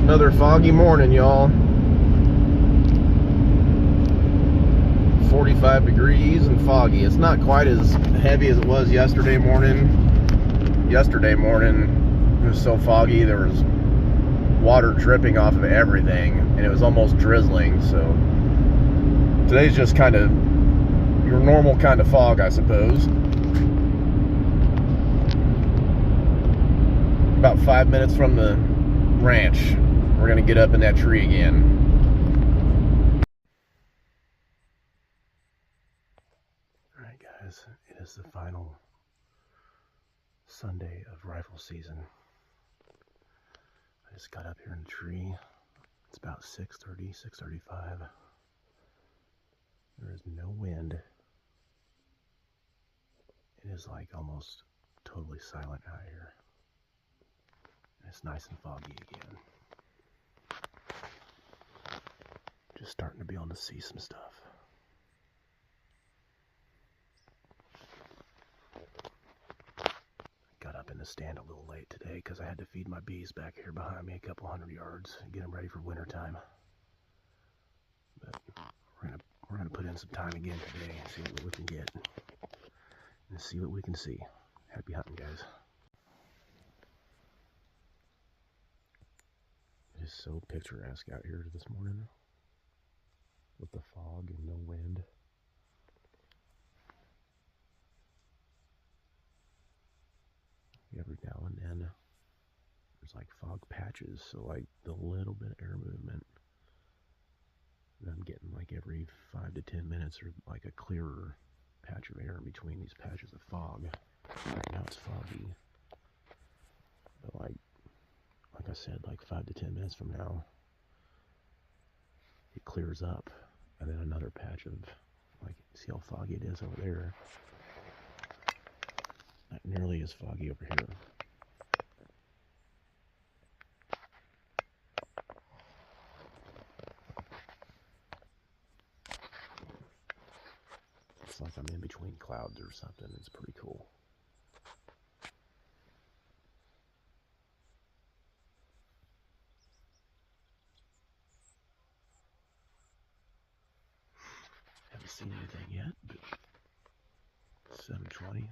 Another foggy morning, y'all. 45 degrees and foggy. It's not quite as heavy as it was yesterday morning. Yesterday morning, it was so foggy, there was water dripping off of everything, and it was almost drizzling. So today's just kind of your normal kind of fog, I suppose. About 5 minutes from the ranch, we're gonna get up in that tree again. All right, guys, it is the final Sunday of rifle season. I just got up here in the tree. It's about 6:30, 6:35. There is no wind. It is like almost totally silent out here. And it's nice and foggy again. Just starting to be able to see some stuff. Got up in the stand a little late today because I had to feed my bees back here behind me a couple 100 yards and get them ready for winter time. But we're gonna put in some time again today and see what we can get and see what we can see. Happy hunting, guys. It is so picturesque out here this morning with the fog and no wind. Every now and then there's like fog patches, so like the little bit of air movement, and I'm getting like every 5 to 10 minutes or like a clearer patch of air in between these patches of fog. Right now it's foggy, but like I said, like 5 to 10 minutes from now it clears up, and then another patch of, like, see how foggy it is over there? Not nearly as foggy over here. It's like I'm in between clouds or something. It's pretty cool. Haven't seen anything yet, but 7:20.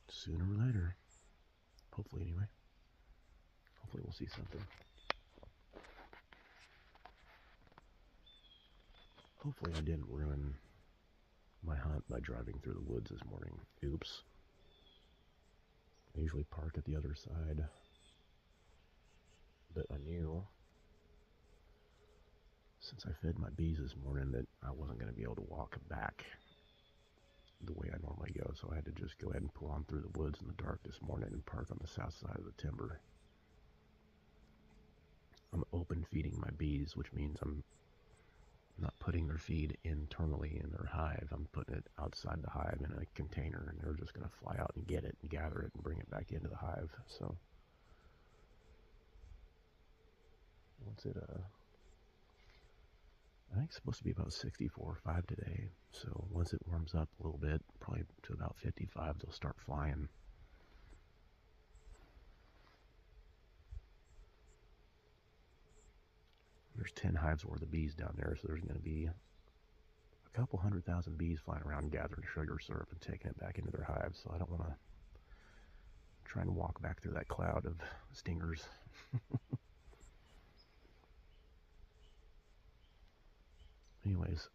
Sooner or later. Hopefully, anyway. Hopefully we'll see something. Hopefully I didn't ruin my hunt by driving through the woods this morning. Oops. I usually park at the other side, but I knew, since I fed my bees this morning, that I wasn't going to be able to walk back the way I normally go, so I had to just go ahead and pull on through the woods in the dark this morning and park on the south side of the timber. I'm open feeding my bees, which means I'm not putting their feed internally in their hive. I'm putting it outside the hive in a container, and they're just going to fly out and get it and gather it and bring it back into the hive. So once it I think it's supposed to be about 64 or 5 today, so once it warms up a little bit, probably to about 55, they'll start flying. There's 10 hives worth of bees down there, so there's going to be a couple 100,000 bees flying around gathering sugar syrup and taking it back into their hives, so I don't want to try and walk back through that cloud of stingers. Anyways,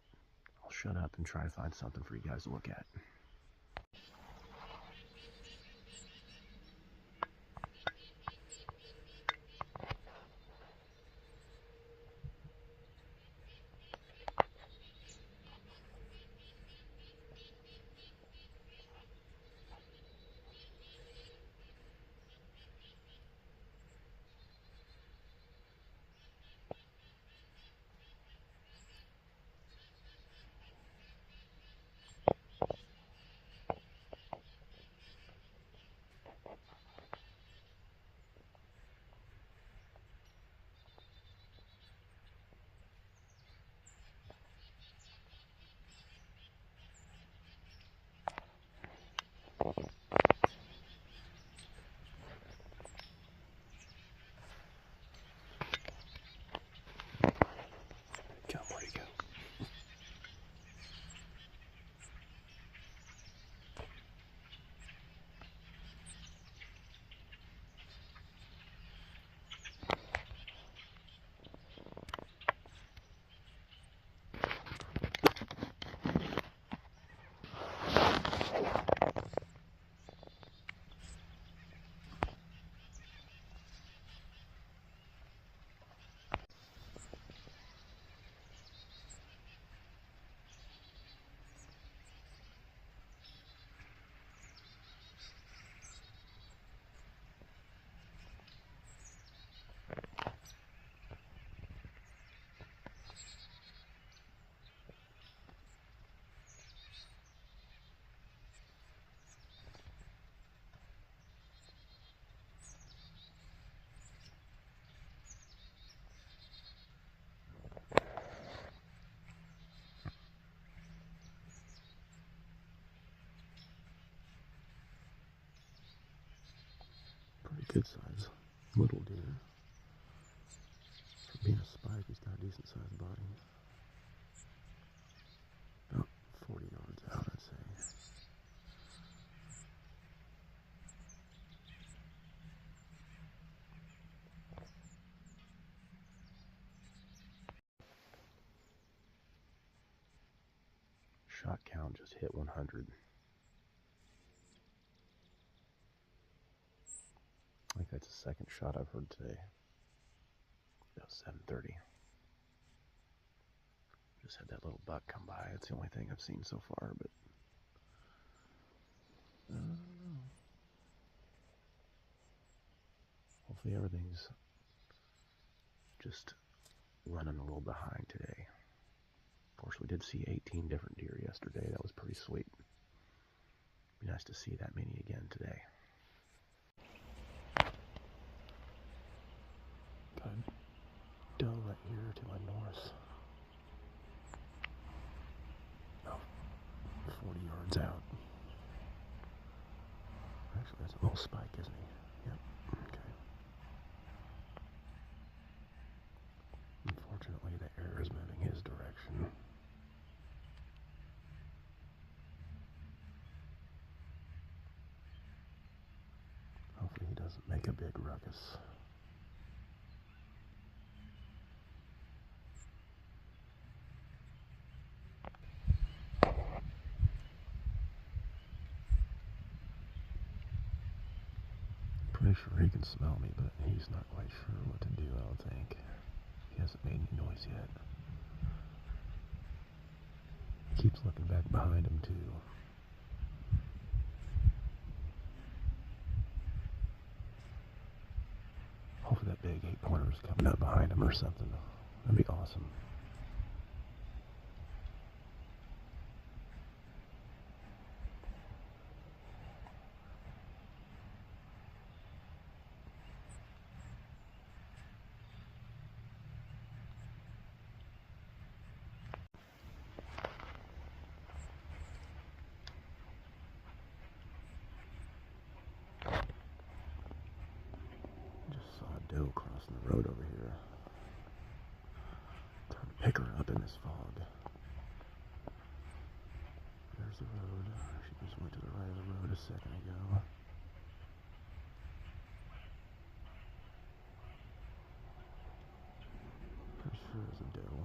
I'll shut up and try to find something for you guys to look at. Come, where'd he go? Pretty good size little deer. For being a spike, he's got a decent sized body. About 40 yards out, I'd say. Shot count just hit 100. I think that's the second shot I've heard today. About 7:30. Just had that little buck come by. It's the only thing I've seen so far, but hopefully everything's just running a little behind today. Of course, we did see 18 different deer yesterday. That was pretty sweet. Be nice to see that many again today. Got a doe right here to my north. About 40 yards out. Actually, that's a little spike, isn't he? Yep. Okay. Unfortunately, the air is moving his direction. Hopefully he doesn't make a big ruckus. Pretty sure he can smell me, but he's not quite sure what to do, I don't think. He hasn't made any noise yet. He keeps looking back behind him, too. Hopefully that big 8-pointer is coming up behind him or something. That'd be awesome. Just saw a doe crossing the road over here. Trying to pick her up in this fog. There's the road. She just went to the right of the road a second ago. Pretty sure it's a doe.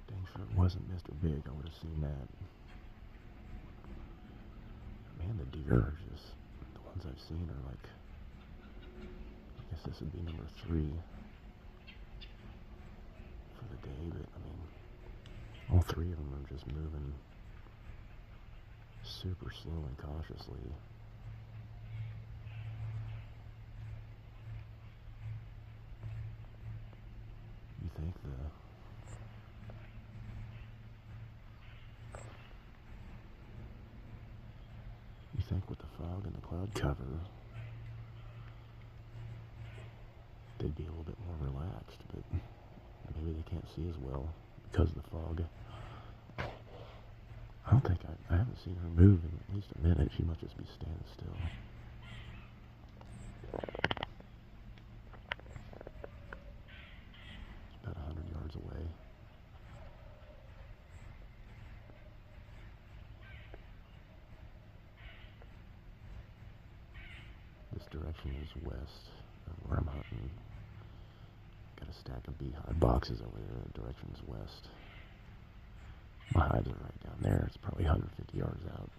Dang sure it wasn't Mr. Big. I would have seen that. Man, the deer are just, the ones I've seen are like, I guess this would be number 3 for the day, but I mean, all 3 of them are just moving super slow and cautiously. You think with the fog and the cloud cover, they'd be a little bit more relaxed, but maybe they can't see as well because of the fog. I don't think I haven't seen her move in at least a minute. She must just be standing still. It's about 100 yards away. This direction is west of where I'm hunting. Got a stack of beehive boxes over there. The direction is west. My hives are right down there. It's probably 150 yards out.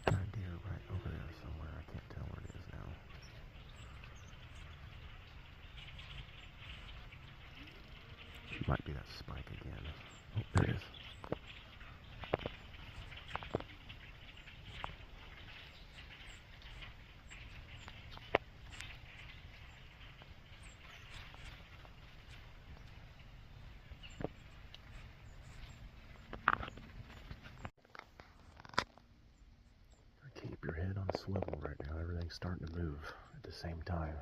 Got a deer right over there somewhere. I can't tell where it is now. She might be that spike again. Oh, there it is. Keep your head on a swivel right now. Everything's starting to move at the same time.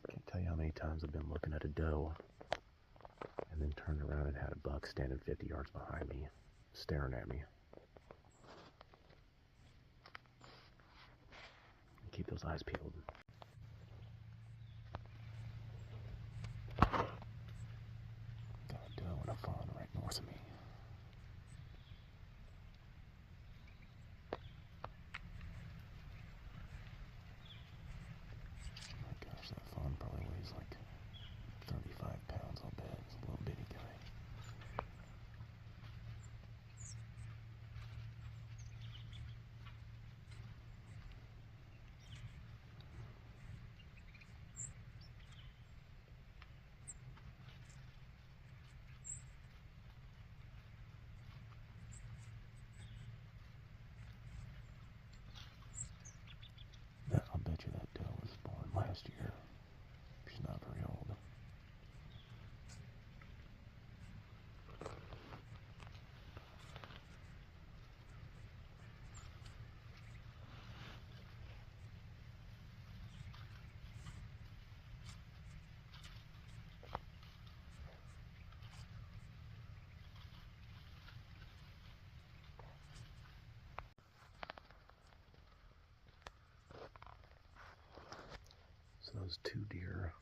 Can't tell you how many times I've been looking at a doe and then turned around and had a buck standing 50 yards behind me, staring at me. Keep those eyes peeled. Got a doe and a fawn right north of me. Oh my gosh, that fawn probably weighs like 35 pounds, I'll bet. It's a little bitty guy. I'll bet you that doe was born last year. She's not very old. So those 2 deer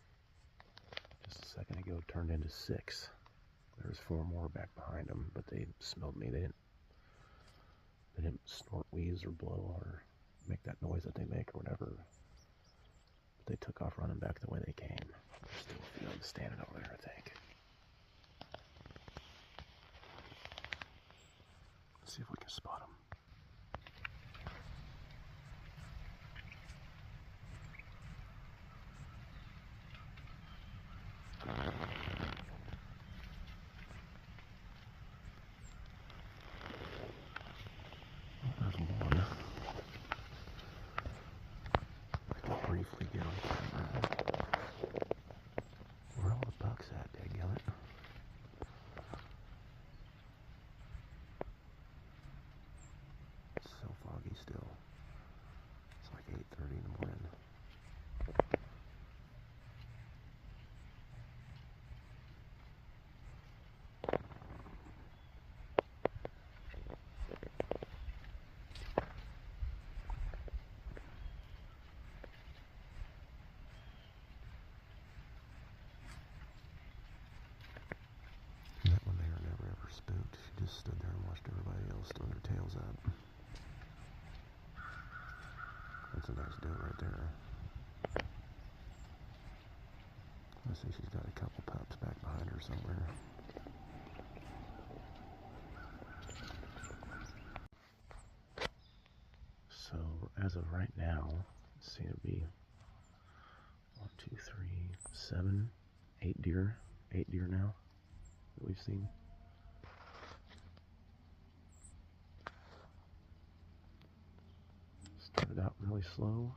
just a second ago turned into 6. There's 4 more back behind them, but they smelled me. They didn't snort, wheeze, or blow, or make that noise that they make, or whatever. But they took off running back the way they came. There's still a few of them standing over there, I think. Let's see if we can spot them. There's one. I can briefly get on camera. Where are all the bucks at, dadgummit? It's so foggy still. It's like 8:30 in the morning. That one there never ever spooked. She just stood there and watched everybody else throw their tails up. That's a nice doe right there. I see she's got a couple pups back behind her somewhere. So as of right now, let's see, it'll be 1, 2, 3, 7, 8 deer. 8 deer now that we've seen. Started out really slow.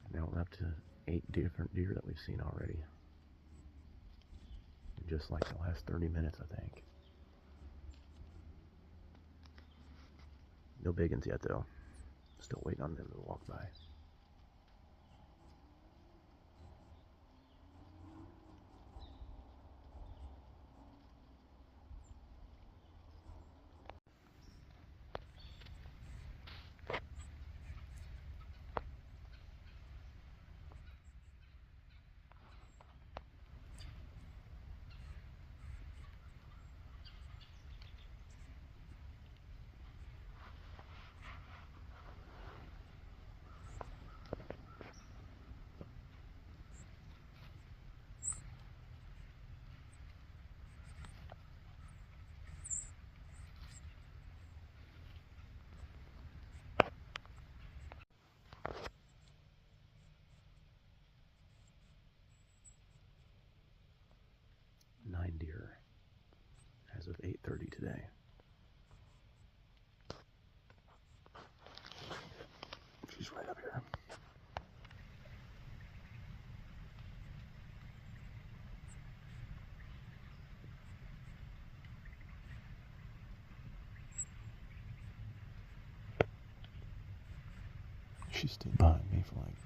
And now we're up to 8 different deer that we've seen already. just like the last 30 minutes, I think. No biggins yet, though. Still waiting on them to walk by. Nine deer as of 8:30 today. She's right up here. She stood behind me for like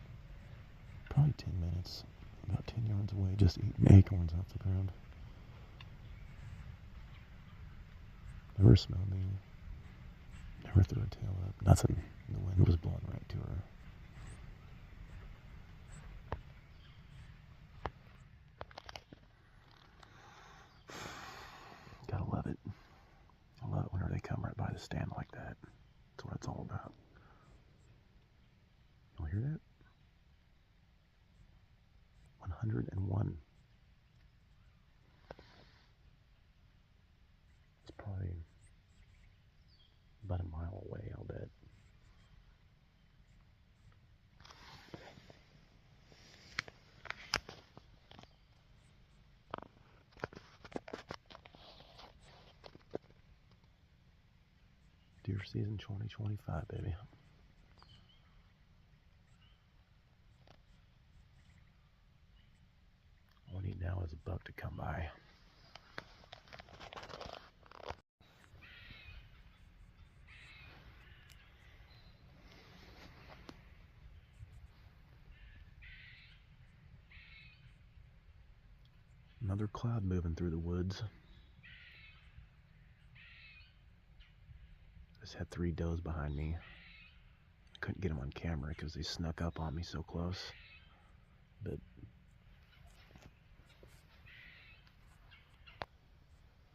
probably 10 minutes, about 10 yards away, just eating acorns off the ground. Never smelled me. Never threw her tail up. Nothing. The wind was blowing right to her. Gotta love it. I love it whenever they come right by the stand like that. That's what it's all about. You'll hear that? 101. It's probably about a mile away, I'll bet. Deer season 2025, baby. All we need now is a buck to come by. Another cloud moving through the woods. Just had 3 does behind me. I couldn't get them on camera because they snuck up on me so close. But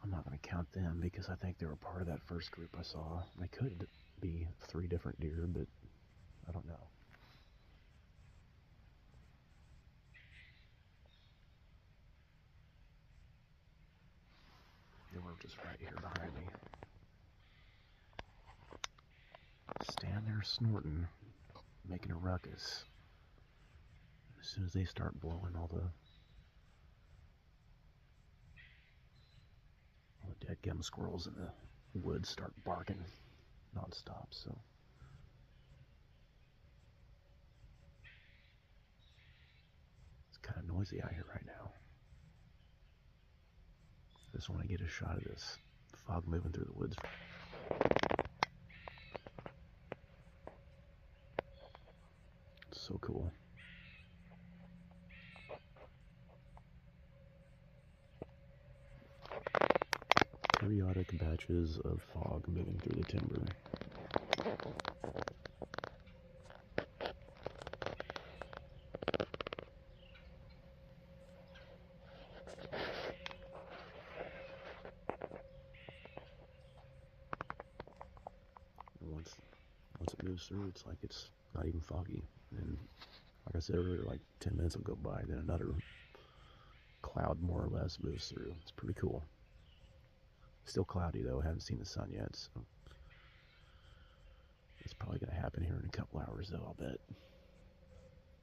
I'm not going to count them because I think they were part of that first group I saw. They could be 3 different deer, but I don't know. They were just right here behind me. Stand there snorting, making a ruckus. As soon as they start blowing, all the dead gum squirrels in the woods start barking nonstop. So it's kind of noisy out here right now. Just want to get a shot of this fog moving through the woods. It's so cool. Periodic batches of fog moving through the timber. Once it moves through, it's like it's not even foggy. And like I said earlier, like 10 minutes will go by, then another cloud more or less moves through. It's pretty cool. Still cloudy though, I haven't seen the sun yet, so it's probably going to happen here in a couple hours though, I'll bet.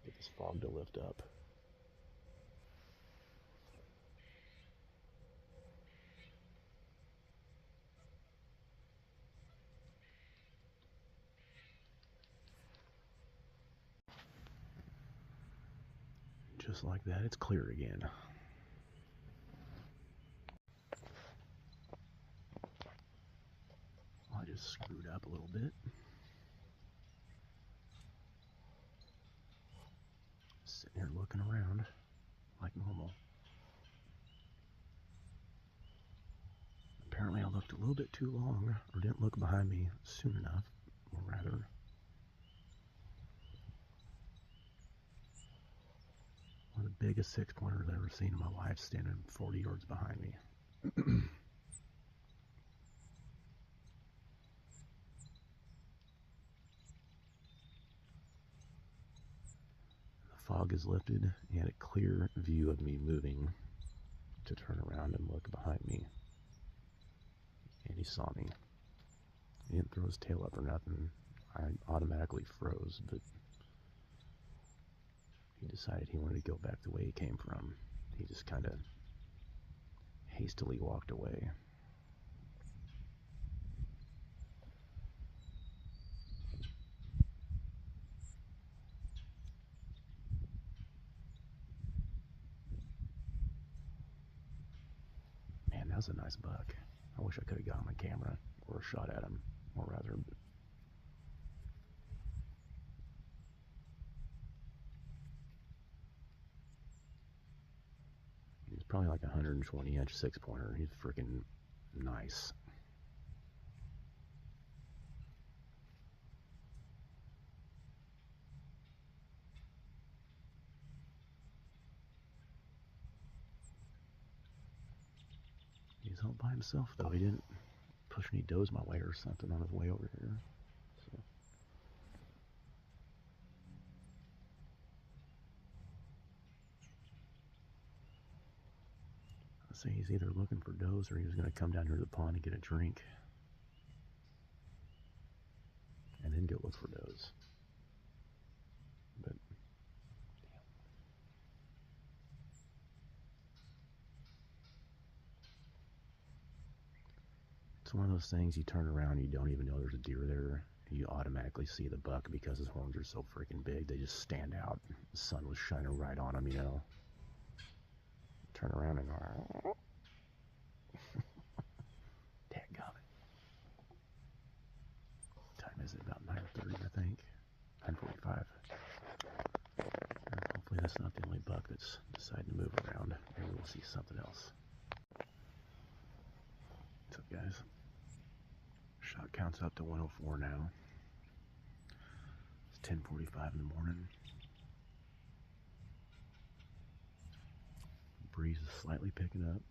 Get this fog to lift up. Just like that, it's clear again. up a little bit. Sitting here looking around like normal. Apparently I looked a little bit too long, or didn't look behind me soon enough, or rather. One of the biggest 6-pointers I've ever seen in my life, standing 40 yards behind me. The fog is lifted. He had a clear view of me moving to turn around and look behind me. And he saw me. He didn't throw his tail up or nothing. I automatically froze, but he decided he wanted to go back the way he came from. He just kind of hastily walked away. Man, that was a nice buck. I wish I could have got on my camera or a shot at him, or rather. He was probably like a 120-inch 6-pointer. He's freaking nice. He's all by himself, though. He didn't push any does my way or something on his way over here. So. I'd say he's either looking for does or he was going to come down here to the pond and get a drink. And then go look for does. But it's one of those things, you turn around, you don't even know there's a deer there. You automatically see the buck because his horns are so freaking big. They just stand out. The sun was shining right on him, you know. Turn around and go, dadgummit. Time is it? About 9:30, I think. 9:45. Hopefully that's not the only buck that's deciding to move around. Maybe we'll see something else. What's up, guys? Shot counts up to 104 now. It's 10:45 in the morning. Breeze is slightly picking up.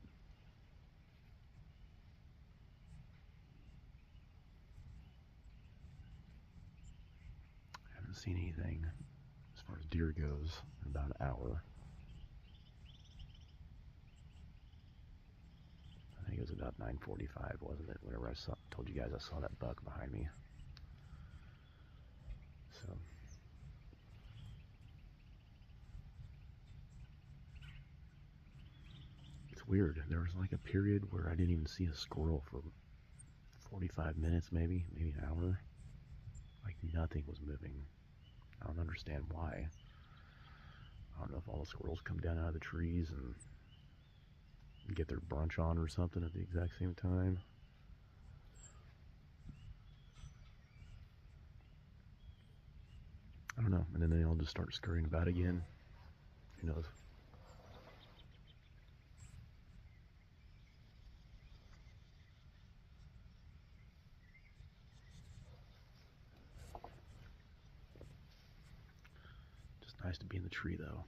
Haven't seen anything as far as deer goes in about an hour. I think it was about 9:45, wasn't it? Whenever I told you guys I saw that buck behind me. So it's weird. There was like a period where I didn't even see a squirrel for 45 minutes, maybe an hour. Like nothing was moving. I don't understand why. I don't know if all the squirrels come down out of the trees and get their brunch on or something at the exact same time. I don't know. And then they all just start scurrying about again. Who knows? Just nice to be in the tree, though.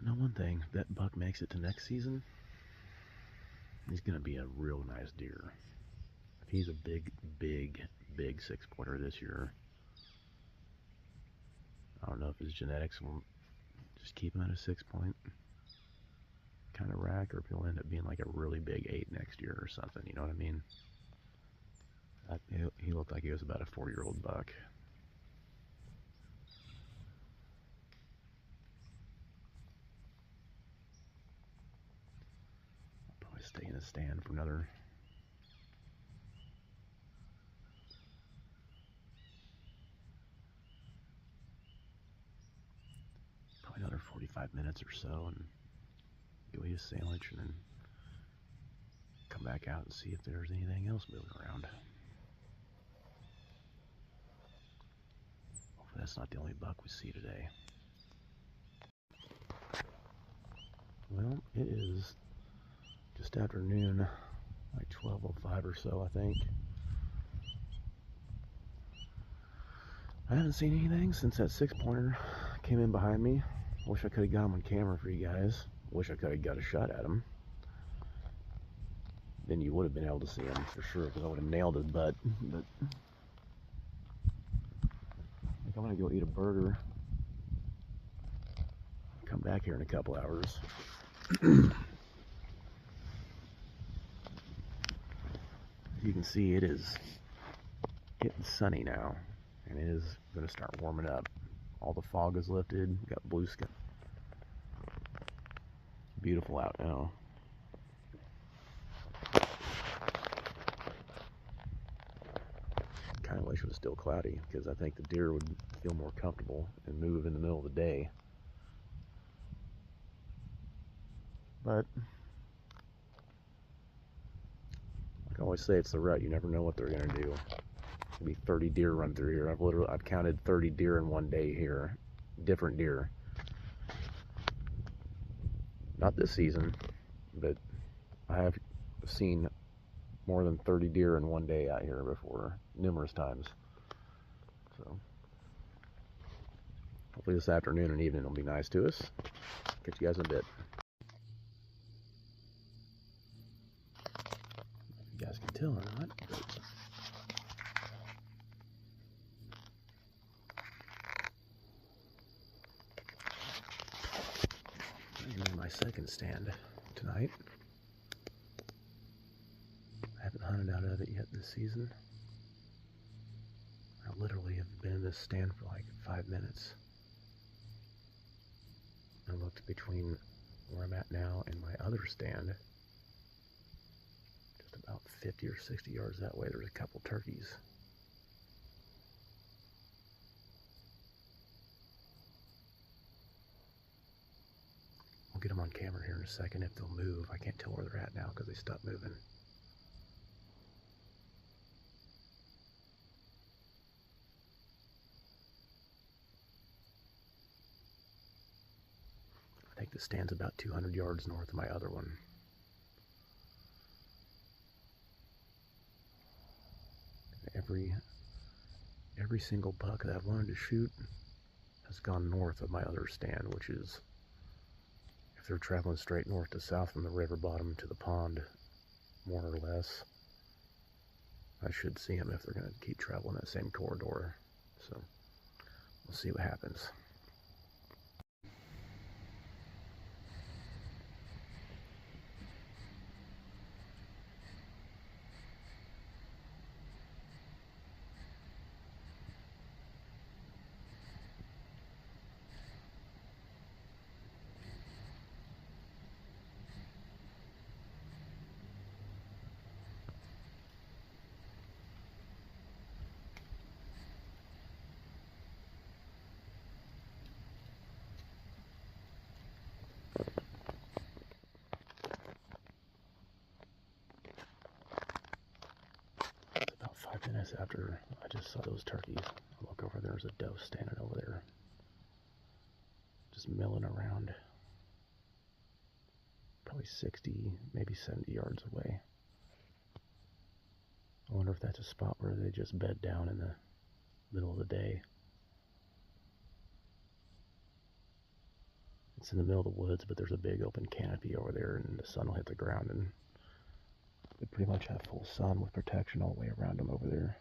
I know one thing, if that buck makes it to next season, he's going to be a real nice deer. If he's a big 6-pointer this year, I don't know if his genetics will just keep him at a 6-point kind of rack, or if he'll end up being like a really big 8 next year or something, you know what I mean? He looked like he was about a 4-year-old buck. I'll probably stay in the stand for another 5 minutes or so and go eat a sandwich and then come back out and see if there's anything else moving around. Hopefully that's not the only buck we see today. Well, it is just after noon, like 12:05 or so, I think. I haven't seen anything since that 6-pointer came in behind me. Wish I could have got him on camera for you guys. Wish I could have got a shot at him. Then you would have been able to see him for sure, because I would have nailed his butt. But I think I'm gonna go eat a burger. Come back here in a couple hours. You can see it is getting sunny now, and it is going to start warming up. All the fog is lifted, got blue sky. Beautiful out now. Kind of wish it was still cloudy, because I think the deer would feel more comfortable and move in the middle of the day. But like I always say, it's the rut. You never know what they're going to do. There'll be 30 deer run through here. I've counted 30 deer in one day here. Different deer. Not this season, but I have seen more than 30 deer in one day out here before, numerous times. So hopefully this afternoon and evening will be nice to us. Catch you guys in a bit. You guys can tell or not, but I'm in my second stand tonight. I haven't hunted out of it yet this season. I literally have been in this stand for like 5 minutes. I looked between where I'm at now and my other stand. Just about 50 or 60 yards that way, there's a couple turkeys. I'll get them on camera here in a second if they'll move. I can't tell where they're at now because they stopped moving. I think the stand's about 200 yards north of my other one. Every single buck that I've wanted to shoot has gone north of my other stand, which is, if they're traveling straight north to south from the river bottom to the pond, more or less, I should see them if they're going to keep traveling that same corridor. So we'll see what happens. About 5 minutes after I just saw those turkeys, I look over, there's a doe standing over there, just milling around, probably 60, maybe 70 yards away. I wonder if that's a spot where they just bed down in the middle of the day. It's in the middle of the woods, but there's a big open canopy over there, and the sun will hit the ground, and they pretty much have full sun with protection all the way around them over there.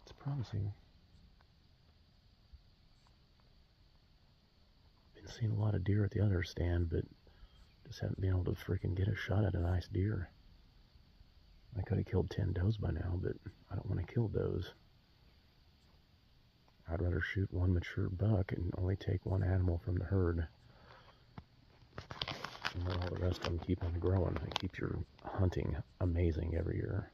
It's promising. Been seeing a lot of deer at the other stand, but just haven't been able to freaking get a shot at a nice deer. I could have killed 10 does by now, but I don't want to kill does. I'd rather shoot one mature buck and only take one animal from the herd, and let all the rest of them keep on growing. It keeps your hunting amazing every year.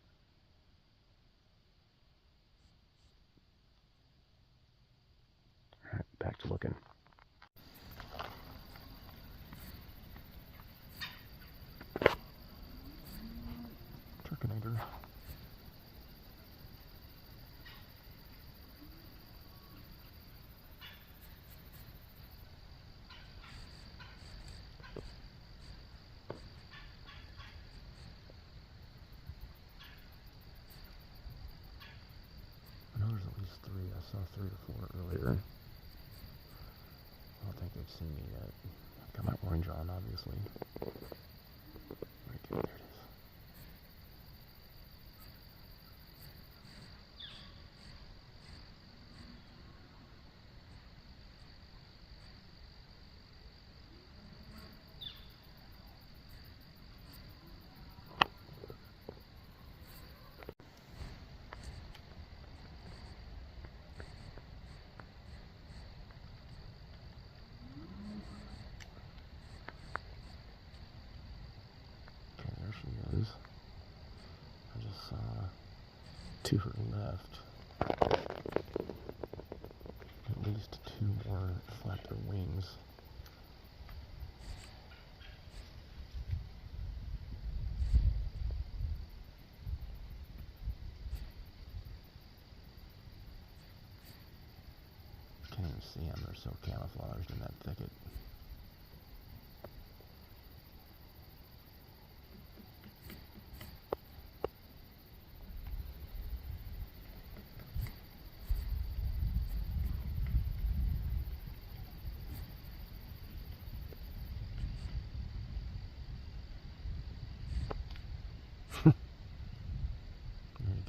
back to looking. Turkinator. I know there's at least 3. I saw 3 or 4 earlier. I don't think they've seen me yet. I've got my orange on, obviously. Right there, there it is. Okay, there she is. I just saw to her left at least 2 more flap their wings. Can't even see them, they're so camouflaged in that thicket.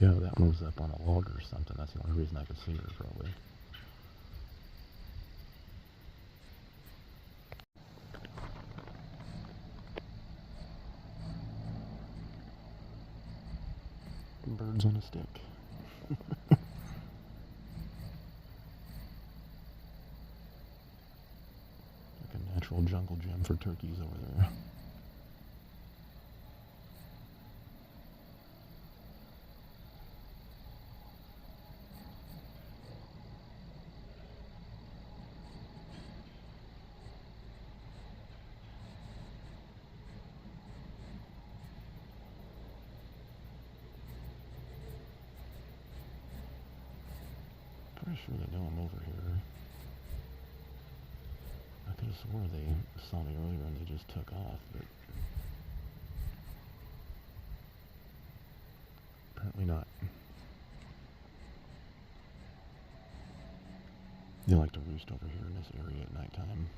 There you go, that one was up on a log or something. That's the only reason I could see her, probably. Birds on a stick. Like a natural jungle gym for turkeys over there. Pretty sure they know I'm over here. I could have swore they saw me earlier and they just took off, but apparently not. They like to roost over here in this area at nighttime.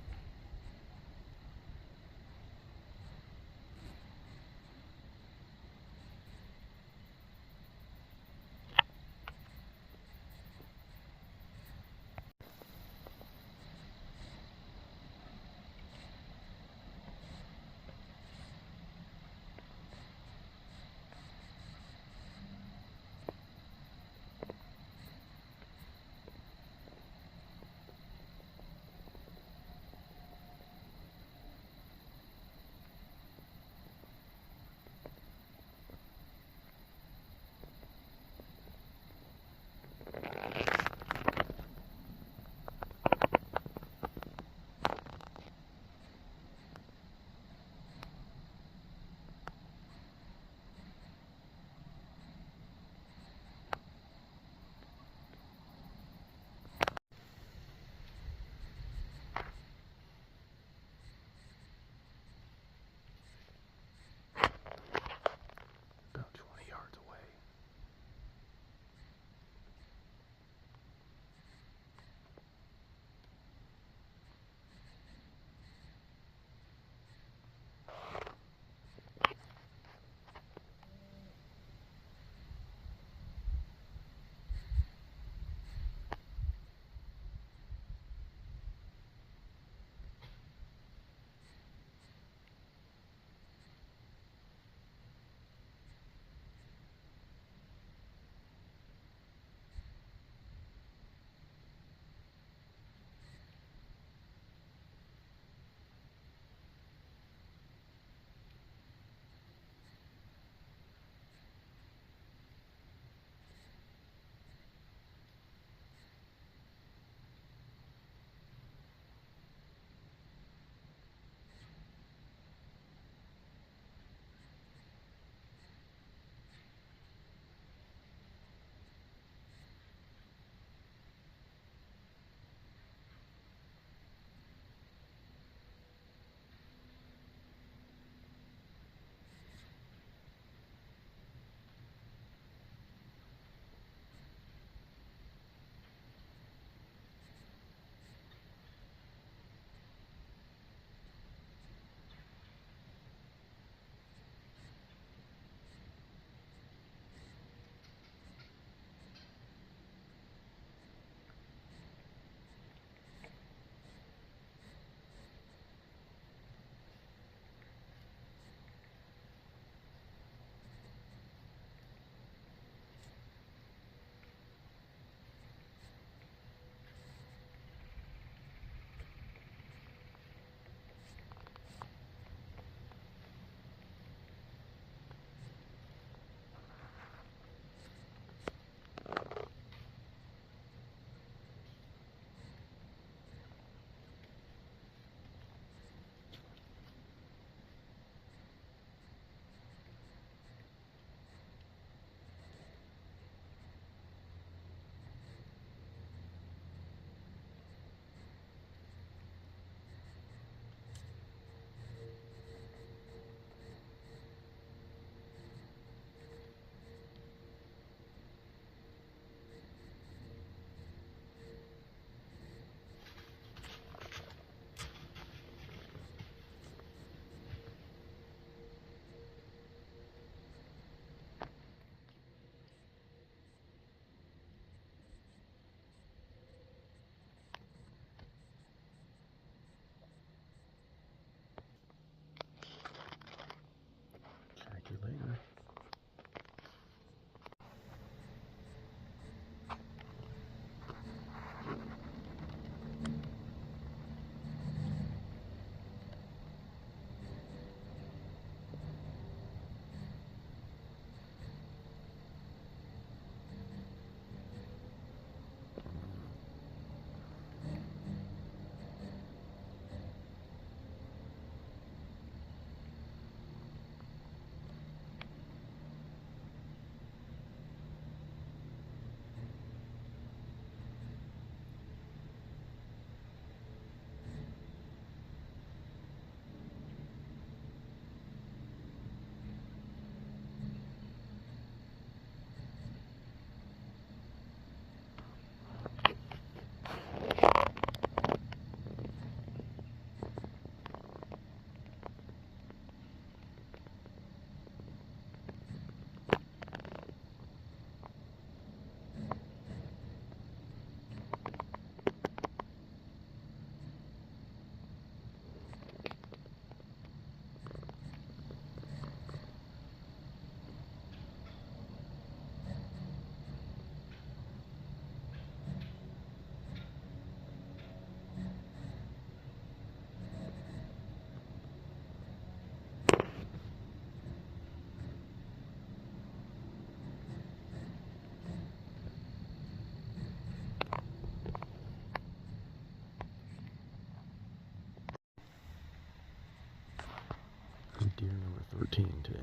13 today.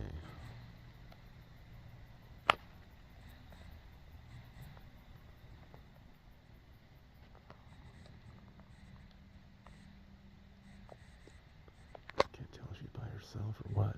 Can't tell if she's by herself or what.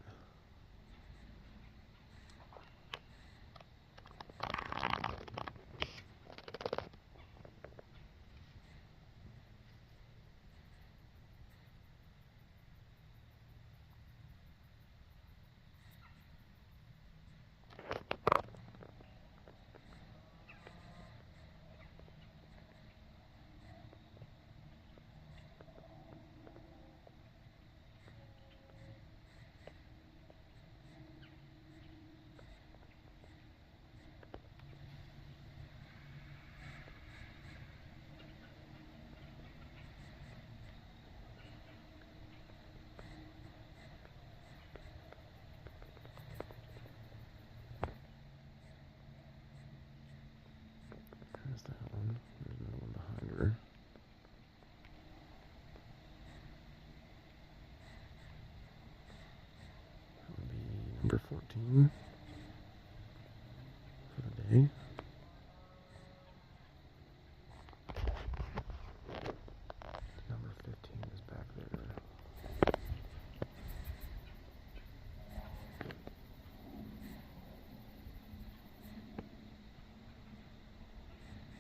There's that one. There's another one behind her. That would be number 14 for the day. Number 15 is back there.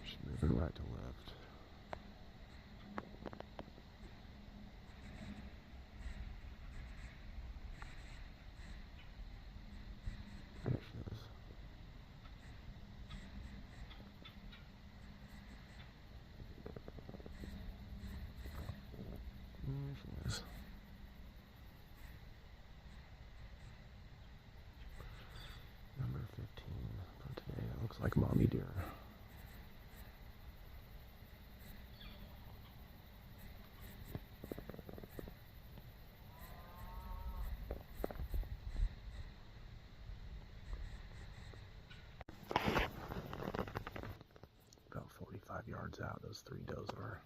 She's moving right to left. There she is. There she is. Number 15 for today. That looks like mommy deer. About 45 yards out, those three does are.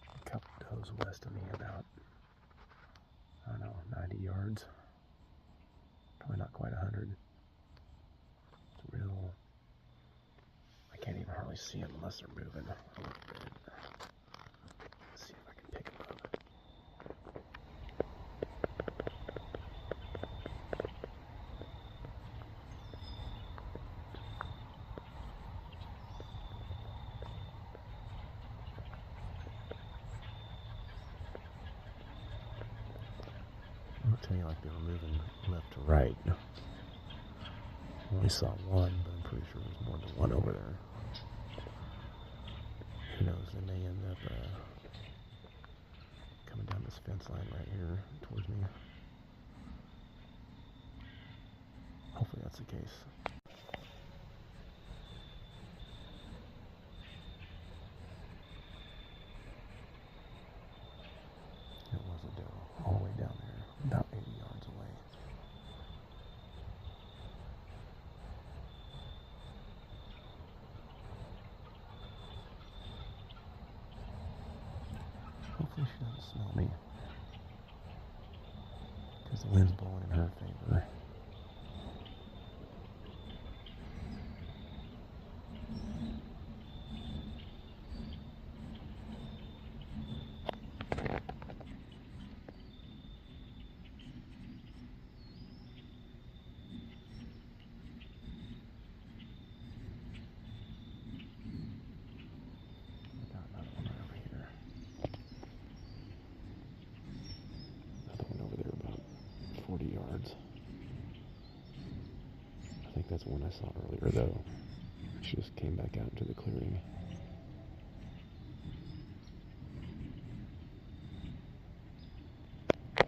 A couple does west of me about, I don't know, 90 yards. Probably not quite 100. It's real. I can't even hardly see them unless they're moving a little bit. Let's see if I can pick them up. I'll tell you, like they were moving left to right. I only saw one, but I'm pretty sure there's more than one over there. Who knows, they may end up coming down this fence line right here towards me. Hopefully that's the case. It was a doe, all the way down there, about 80 yards away. Hopefully she doesn't smell me, because the wind's blowing in her favor. Over here. Another one over there about 40 yards. I think that's one I saw earlier though. She just came back out into the clearing.